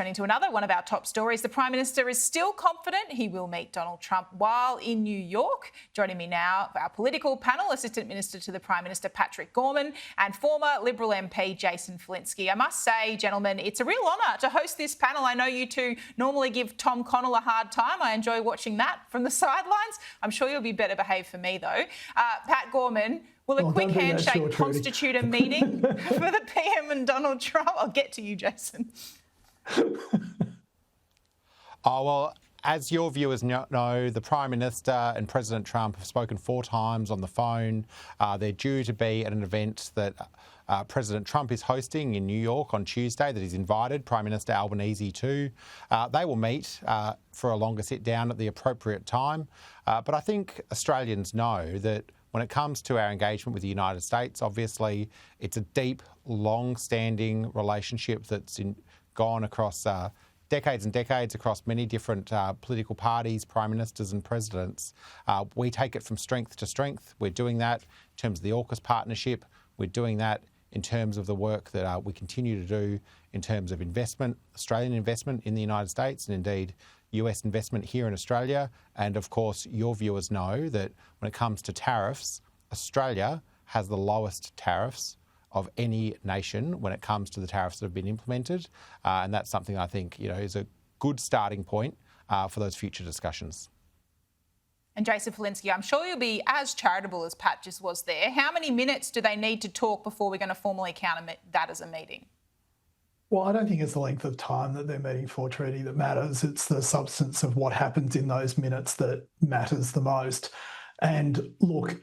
Turning to another one of our top stories, the Prime Minister is still confident he will meet Donald Trump while in New York. Joining me now, our political panel, Assistant Minister to the Prime Minister Patrick Gorman and former Liberal MP Jason Faliski. I must say, gentlemen, it's a real honour to host this panel. I know you two normally give Tom Connell a hard time. I enjoy watching that from the sidelines. I'm sure you'll be better behaved for me, though. Pat Gorman, will a quick handshake constitute a meeting for the PM and Donald Trump? I'll get to you, Jason. Oh, well, as your viewers know, the Prime Minister and President Trump have spoken 4 times on the phone. They're due to be at an event that President Trump is hosting in New York on Tuesday that he's invited Prime Minister Albanese to. They will meet for a longer sit down at the appropriate time. But I think Australians know that when it comes to our engagement with the United States, obviously it's a deep, long-standing relationship that's gone across decades and decades, across many different political parties, prime ministers and presidents. We take it from strength to strength. We're doing that in terms of the AUKUS partnership. We're doing that in terms of the work that we continue to do in terms of investment, Australian investment in the United States, and indeed US investment here in Australia. And of course, your viewers know that when it comes to tariffs, Australia has the lowest tariffs of any nation when it comes to the tariffs that have been implemented. And that's something I think is a good starting point for those future discussions. And Jason Faliski, I'm sure you'll be as charitable as Pat just was there. How many minutes do they need to talk before we're going to formally count that as a meeting? Well, I don't think it's the length of time that they're meeting for, Trudy, that matters. It's the substance of what happens in those minutes that matters the most. And look,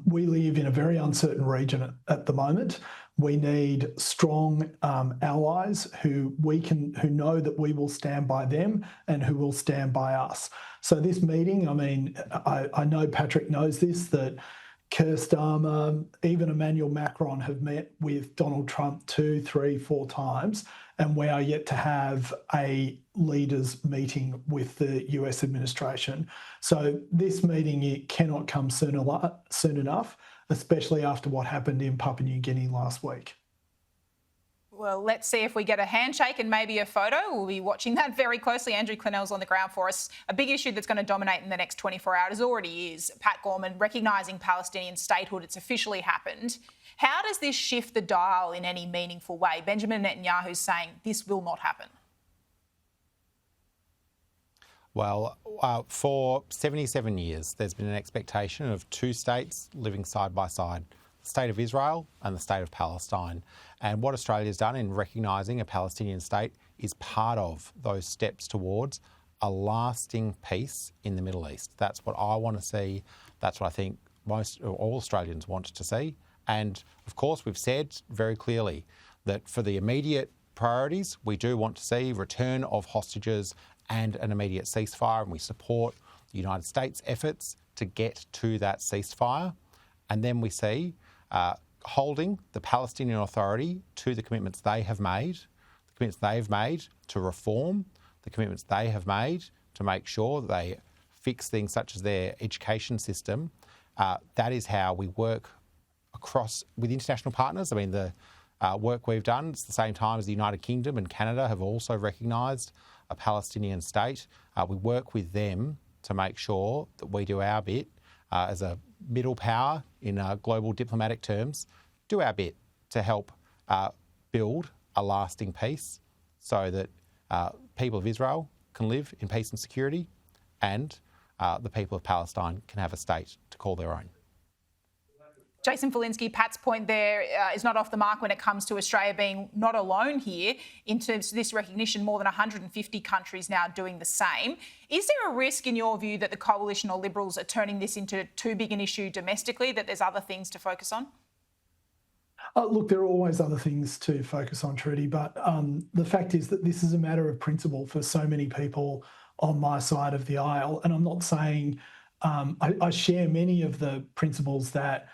we live in a very uncertain region at the moment. We need strong allies who know that we will stand by them and who will stand by us. So this meeting, I mean, I know Patrick knows this, that Keir Starmer, even Emmanuel Macron have met with Donald Trump 2, 3, 4 times, and we are yet to have a leaders meeting with the US administration. So this meeting, it cannot come soon enough, especially after what happened in Papua New Guinea last week. Well, let's see if we get a handshake and maybe a photo. We'll be watching that very closely. Andrew Clennell's on the ground for us. A big issue that's going to dominate in the next 24 hours already is Pat Gorman recognising Palestinian statehood. It's officially happened. How does this shift the dial in any meaningful way? Benjamin Netanyahu's saying this will not happen. Well, for 77 years, there's been an expectation of 2 states living side by side, the state of Israel and the state of Palestine. And what Australia's done in recognising a Palestinian state is part of those steps towards a lasting peace in the Middle East. That's what I want to see. That's what I think most or all Australians want to see. And of course, we've said very clearly that for the immediate priorities, we do want to see return of hostages and an immediate ceasefire, and we support the United States' efforts to get to that ceasefire. And then we see holding the Palestinian Authority to the commitments they have made, the commitments they've made to reform, the commitments they have made to make sure that they fix things such as their education system. That is how we work across with international partners. I mean, the work we've done, it's the same time as the United Kingdom and Canada have also recognised a Palestinian state. We work with them to make sure that we do our bit as a middle power in global diplomatic terms, do our bit to help build a lasting peace so that people of Israel can live in peace and security, and the people of Palestine can have a state to call their own. Jason Faliski, Pat's point there is not off the mark when it comes to Australia being not alone here in terms of this recognition. More than 150 countries now doing the same. Is there a risk, in your view, that the coalition or Liberals are turning this into too big an issue domestically, that there's other things to focus on? Look, there are always other things to focus on, Trudy, but the fact is that this is a matter of principle for so many people on my side of the aisle. And I'm not saying I share many of the principles that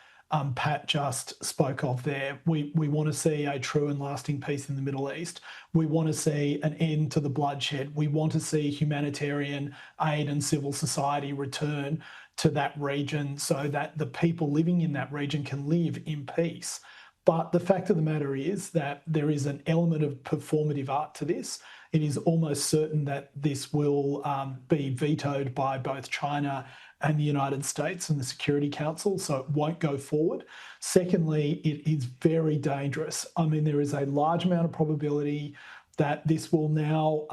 Pat just spoke of there. We want to see a true and lasting peace in the Middle East. We want to see an end to the bloodshed. We want to see humanitarian aid and civil society return to that region so that the people living in that region can live in peace. But the fact of the matter is that there is an element of performative art to this. it is almost certain that this will be vetoed by both China and the United States and the Security Council, so it won't go forward. Secondly, it is very dangerous. I mean, there is a large amount of probability that this will now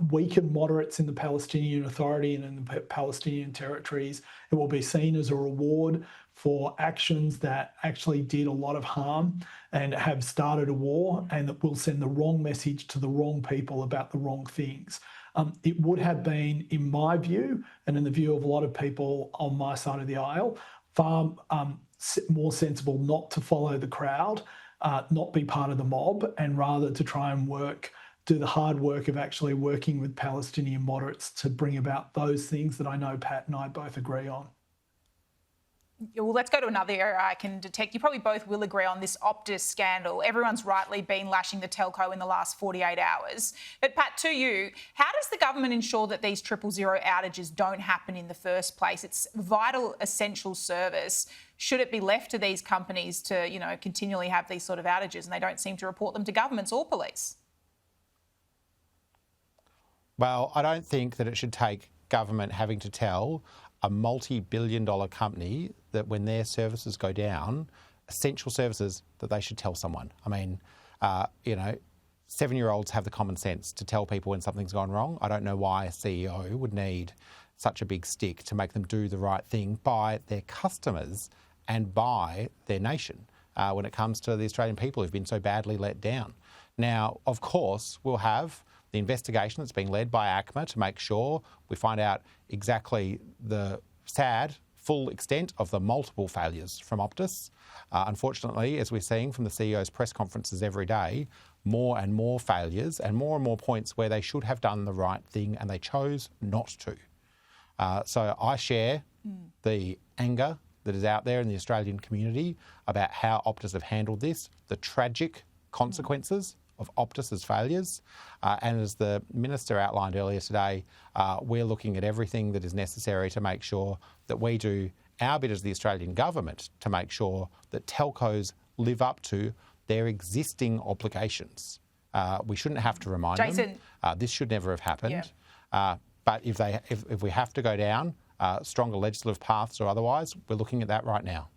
weaken moderates in the Palestinian Authority and in the Palestinian territories. It will be seen as a reward for actions that actually did a lot of harm and have started a war, and that will send the wrong message to the wrong people about the wrong things. It would have been, in my view, and in the view of a lot of people on my side of the aisle, far more sensible not to follow the crowd, not be part of the mob, and rather to try and do the hard work of actually working with Palestinian moderates to bring about those things that I know Pat and I both agree on. Well, let's go to another area I can detect. You probably both will agree on this Optus scandal. Everyone's rightly been lashing the telco in the last 48 hours. But Pat, to you, how does the government ensure that these 000 outages don't happen in the first place? It's vital, essential service. Should it be left to these companies to, continually have these sort of outages, and they don't seem to report them to governments or police? Well, I don't think that it should take government having to tell a multi-billion-dollar company that when their services go down, essential services, that they should tell someone. I mean, 7-year-olds have the common sense to tell people when something's gone wrong. I don't know why a CEO would need such a big stick to make them do the right thing by their customers and by their nation when it comes to the Australian people who've been so badly let down. Now, of course, we'll have the investigation that's being led by ACMA to make sure we find out exactly the sad, full extent of the multiple failures from Optus. Unfortunately, as we're seeing from the CEO's press conferences every day, more and more failures and more points where they should have done the right thing and they chose not to. So I share the anger that is out there in the Australian community about how Optus have handled this, the tragic consequences of Optus's failures. And as the Minister outlined earlier today, we're looking at everything that is necessary to make sure that we do our bit as the Australian government to make sure that telcos live up to their existing obligations. We shouldn't have to remind them. This should never have happened. Yeah. But if we have to go down stronger legislative paths or otherwise, we're looking at that right now.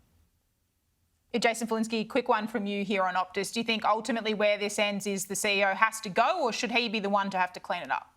Jason Faliski, quick one from you here on Optus. Do you think ultimately where this ends is the CEO has to go, or should he be the one to have to clean it up?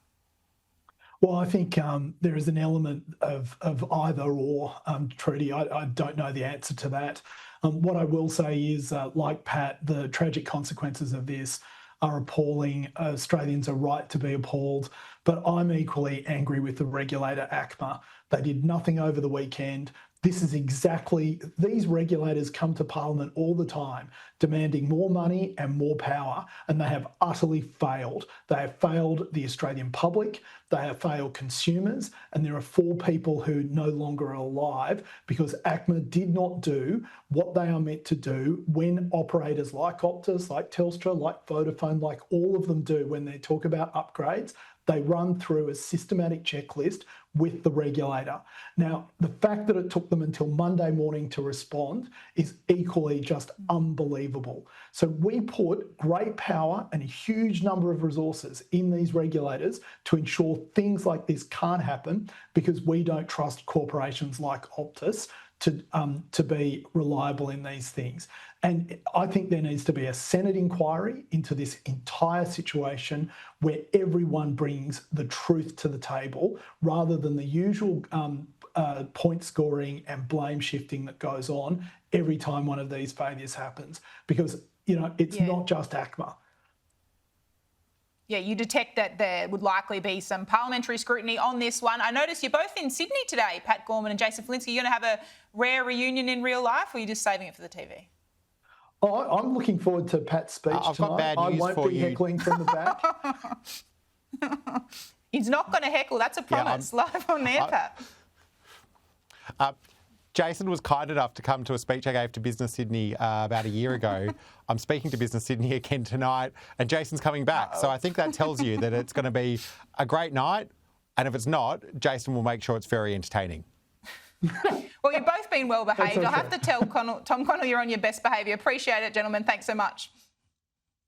Well, I think there is an element of either or, Trudy. I don't know the answer to that. What I will say is, like Pat, the tragic consequences of this are appalling. Australians are right to be appalled, but I'm equally angry with the regulator, ACMA. They did nothing over the weekend. This is exactly, these regulators come to Parliament all the time demanding more money and more power, and they have utterly failed. They have failed the Australian public, they have failed consumers, and there are 4 people who no longer are alive because ACMA did not do what they are meant to do when operators like Optus, like Telstra, like Vodafone, like all of them do when they talk about upgrades. They run through a systematic checklist with the regulator. Now, the fact that it took them until Monday morning to respond is equally just unbelievable. So we put great power and a huge number of resources in these regulators to ensure things like this can't happen because we don't trust corporations like Optus to be reliable in these things. And I think there needs to be a Senate inquiry into this entire situation where everyone brings the truth to the table rather than the usual point scoring and blame shifting that goes on every time one of these failures happens. Because, it's not just ACMA. Yeah, you detect that there would likely be some parliamentary scrutiny on this one. I noticed you're both in Sydney today, Pat Gorman and Jason Faliski. You're going to have a rare reunion in real life, or are you just saving it for the TV? Oh, I'm looking forward to Pat's speech I've tonight. got bad news I won't for be you. heckling from the back. He's not going to heckle. That's a promise. Live on air, Pat. Jason was kind enough to come to a speech I gave to Business Sydney about a year ago. I'm speaking to Business Sydney again tonight, and Jason's coming back. So I think that tells you that it's going to be a great night. And if it's not, Jason will make sure it's very entertaining. Well, you've both been well behaved. I'll have to tell Tom Connell you're on your best behaviour. Appreciate it, gentlemen. Thanks so much.